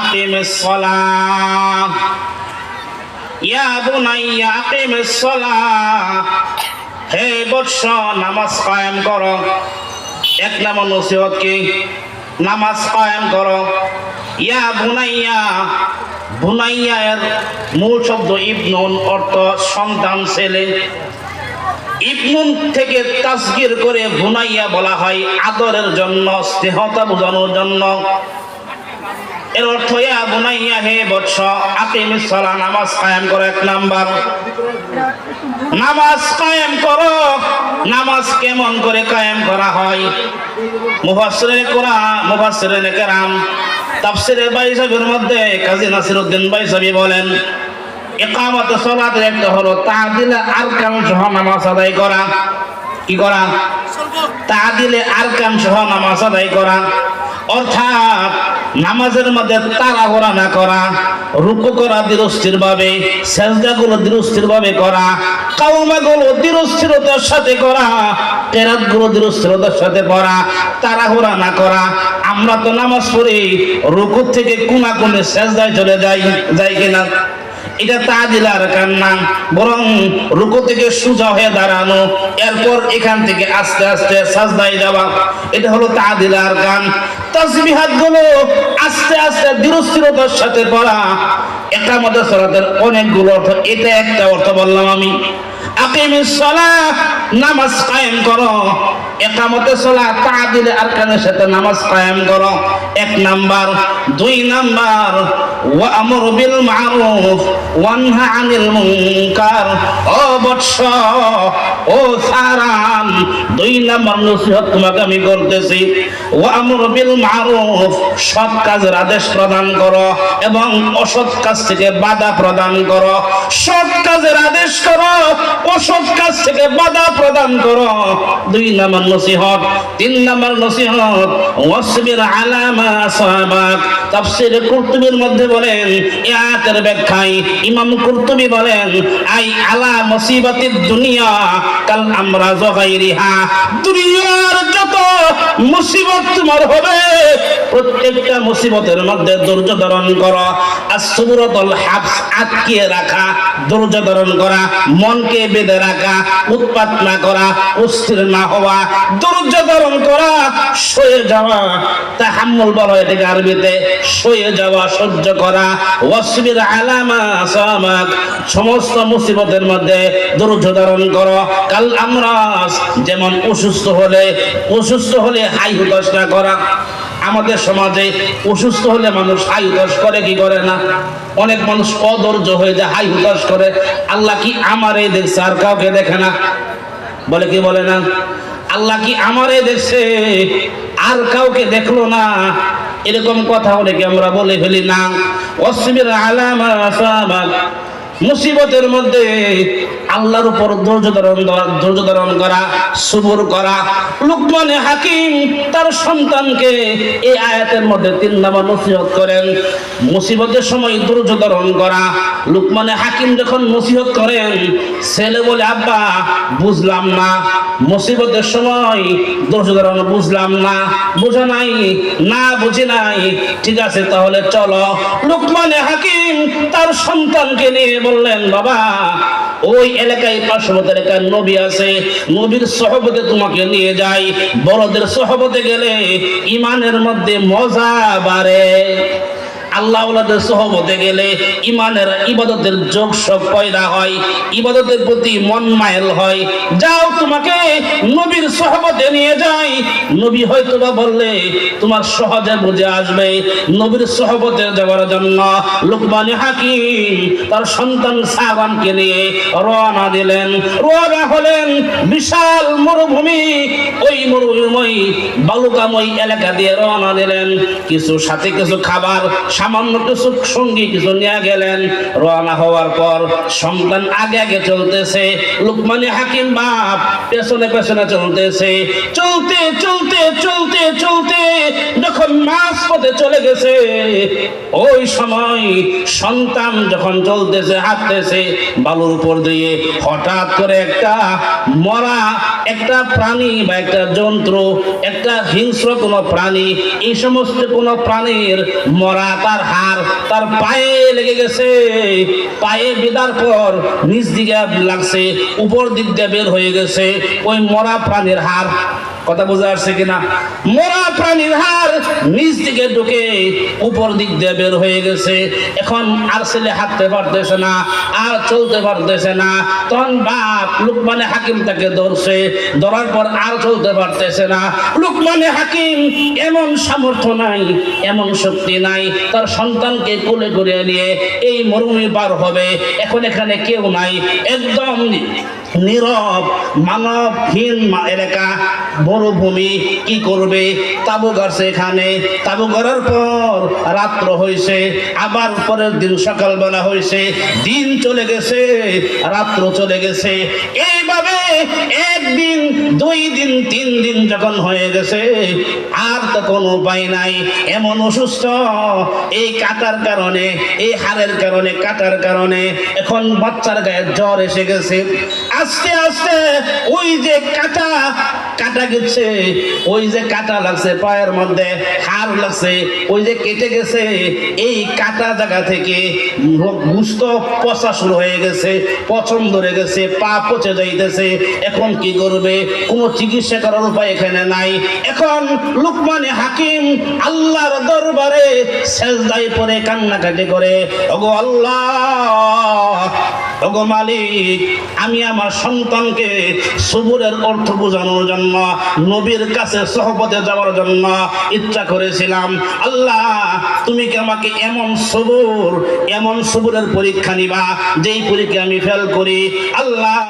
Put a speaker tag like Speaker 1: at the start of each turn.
Speaker 1: আকিমিস সালাহ ইয়া বুনাইয়া আকিমিস সালাহ, হে বৎস নামাজ কায়েম করো। এক নম্বর নসিহত কি? নামাজ কায়েম করো। ইয়া বুনাইয়া, বুনাইয়া এর মূল শব্দ ইবনুন, অর্থ সন্তান, ছেলে। ইবনুন থেকে তাসগীর করে বুনাইয়া বলা হয় আদরের জন্য, স্নেহতা বোঝানোর জন্য। এর অর্থ ইয়া বুনাইয়া, হে বৎস আকিমিস সালাহ, নামাজ কায়েম করো। এক নাম্বার নামাজ কায়েম করো। নামাজ কেমন করে কায়েম করা হয়? মুফাসসিরিনে কেরাম তাফসীরে বাইসাবির মধ্যে কাজী নাসিরউদ্দিন বাইসাবি বলেন, ইকামত সালাতের একটা হলো তা'দিলে আরকান সহ নামাজ আদায় করা। কি করা? তা'দিলে আরকান সহ নামাজ আদায় করা, অর্থাৎ নামাজের মধ্যে তাড়াহুড়া না করা, রুকু করা ধীরস্থির ভাবে, সেজদাগুলো ধীরস্থির ভাবে করা, কাওমাগুলো ধীরস্থিরতার সাথে করা, কিরাতগুলো ধীরস্থিরতার সাথে পড়া, তাড়াহুড়া না করা। আমরা তো নামাজ পড়ি রুকু থেকে কোনাকুনি সেজদায় চলে যাই কিনা? এটা তা'দিল আরকান না, বরং রুকু থেকে সোজা হয়ে দাঁড়ানো, এরপর এখান থেকে আস্তে আস্তে সাজদায় যাওয়া, এটা হলো তা'দিল আরকান। তাসবিহাত গুলো আস্তে আস্তে ধীরস্থিরতার সাথে পড়া। ইকামতের সালাতের অনেকগুলো অর্থ, এটা একটা অর্থ বললাম আমি। আকিমিস সালাহ, নামাজ কায়েম করো। ইকামতের সালাত তা'দিল আরকানের সাথে নামাজ কায়েম করো, এক নাম্বার। দুই নাম্বার, ওয়া'মুর বিল মা'রুফ ওয়ানহা আনিল মুনকার। ও বৎস, ও সারাম, দুই নাম্বার নসিহত তোমাকে আমি করতেছি। ওয়া'মুর বিল মা'রুফ, সৎ কাজের আদেশ প্রদান করো এবং অসৎ কাজ থেকে বাধা প্রদান করো। সৎ কাজের আদেশ করো, অসৎ কাজ থেকে বাধা প্রদান করো, দুই নাম্বার নসিহত। তিন নাম্বার নসিহত, ওয়াসবির আলা মা আসাবাক। তাফসীরে কুরতুবীর মধ্যে বলেন, এই আয়াতের ব্যাখ্যায় ইমাম কুরতুবী বলেন, আই আলা মুসিবাতিদ দুনিয়া কাল আমরাজ গায়রিহা। দুনিয়ার যত মুসিবত তোমার হবে, প্রত্যেকটা মুসিবতের মধ্যে ধৈর্য ধারণ করো। আসবুরাতুল হাবস, আটকিয়ে রাখা, ধৈর্য ধারণ করা, মনকে বেঁধে রাখা, উৎপাত না করা, অস্থির না হওয়া, ধৈর্য ধারণ করা, সয়ে যাওয়া। তাহাম্মুল বলা হয় এটাকে আরবিতে, সয়ে যাওয়া, সহ্য করা। ওয়াসবির আলা মা আসাবাক, সমস্ত মুসিবতের মধ্যে ধৈর্য ধারণ করো। কাল আমরাজ, যেমন অসুস্থ হলে হাই হুতাশ না করা। আমাদের সমাজে অসুস্থ হলে মানুষ হাই হুতাশ করে কি করে না? অনেক মানুষ অধৈর্য হয়ে যায়, হাই হুতাশ করে। আল্লাহ কি আমারে দেখছে আর কাউকে দেখে না? বলে কি বলে না? আল্লাহ কি আমারে দেখছে আর কাউকে দেখলো না? এরকম কথা অনেকে আমরা বলে ফেলি না। ওয়াসবির আলা মা আসাবাক, মুসিবতের মধ্যে আল্লাহর উপর ধৈর্য ধারণ করা, সবর করা। লুকমান হাকিম তার সন্তানকে এই আয়াতের মধ্যে 3 নম্বর নসিহত করেন, মুসিবতের সময় ধৈর্য ধারণ করা। লুকমান হাকিম যখন নসিহত করেন, ছেলে বলে, আব্বা বুঝলাম না, মুসিবতের সময় ধৈর্য ধারণ বুঝলাম না, বুঝা নাই, না বুঝি নাই, ঠিক আছে তাহলে চলো। লুকমান হাকিম তার সন্তানকে নিয়ে বললেন, বাবা ওই এলাকায়, পার্শ্ববর্তী এলাকায় নবী আছে, নবীর সহবতে তোমাকে নিয়ে যাই। বড়দের সহবতে গেলে ইমানের মধ্যে মজা বাড়ে। আল্লাহ ওয়ালাদের সহবতে গেলে ইমানের, ইবাদতের যোগ সব পয়দা হয়, ইবাদতের প্রতি মন মাইল হয়। যাও, তোমাকে নবীর সহবতে নিয়ে যাই। নবী হয়তো বা বললে তোমার সহজে বুঝে আসবে। নবীর সহবতে যাওয়ার জন্য লুকমান হাকিম তার সন্তান সাবানকে নিয়ে রওনা দিলেন। রওনা হলেন বিশাল মরুভূমি, ওই মরুভূমি বালুকাময় এলাকা দিয়ে রওনা দিলেন। কিছু সাথে কিছু খাবার, সামান্য কিছু সঙ্গী কিছু নিয়ে গেলেন। রওনা হওয়ার পর সন্তান আগে আগে চলতেছে, লুকমান হাকিম বাপ পেছনে পেছনে চলতেছে। চলতে চলতে চলতে চলতে যখন মাঝ পথে চলে গেছে, ওই সময় সন্তান যখন চলতেছে, হাঁটতেছে বালুর উপর দিয়ে, হঠাৎ করে একটা মরা একটা প্রাণী বা একটা জন্তু, একটা হিংস্র কোনো প্রাণী, এই সমস্ত কোনো প্রাণীর মরা তার গলার হার তার পায়ে লেগে গেছে, পায়ে বিদার পর নিচ দিকে লাগছে, উপর দিক দিয়ে বের হয়ে গেছে ওই মরা প্রাণীর হার। কথা বোঝা আসছে কিনা? মরা প্রাণীর হার নিচ দিকে ঢুকে উপর দিক দিয়ে বের হয়ে গেছে। এখন আর ছেলে হাঁটতে পারতেছে না, আর চলতে পারতেছে না। তখন বাপ লুকমানে হাকিম তাকে ধরছে, ধরার পর আর চলতে পারতেছে না। লুকমানে হাকিম এমন সামর্থ্য নাই, এমন শক্তি নাই, তার সন্তানকে কোলে করে নিয়ে এই মরুভূমি পার হবে। এখন এখানে কেউ নাই, একদম নীরব মানবহীন এলাকা, মরুভূমি। কি করবে? তাবু গাড়ছে এখানে। তাবু গাড়ার পর রাত্র হয়েছে, আবার পরের দিন সকালবেলা হয়েছে, দিন চলে গেছে, রাত্র চলে গেছে। এইভাবে একদিন, 2 দিন, 3 দিন যখন হয়ে গেছে, আর তো কোনো উপায় নাই। এমন অসুস্থ, এই কাটার কারণে, এই হাড়ের কারণে, কাটার কারণে এখন বাচ্চার গায়ে জ্বর এসে গেছে। আস্তে আস্তে ওই যে কাটা গেছে, ওই যে কাটা লাগছে পায়ের মধ্যে, হাড় লাগছে, ওই যে কেটে গেছে, এই কাটা জায়গা থেকে গোশত পচা শুরু হয়ে গেছে, পচন ধরে গেছে, পা পচে যাইতেছে। এখন কি করবে? কোনো চিকিৎসা করার উপায় এখানে নাই। এখন লুকমানে হাকিম আল্লাহর দরবারে সেজদায় পড়ে কান্নাকাটি করে, ওগো আল্লাহ, ওগো মালিক, আমি আমার সন্তানকে সবুরের অর্থ বোঝানোর জন্য নবীর কাছে সহবতে যাওয়ার জন্য ইচ্ছা করেছিলাম। আল্লাহ, তুমি কি আমাকে এমন সবুরের পরীক্ষা নিবা যেই পরীক্ষা আমি ফেল করি? আল্লাহ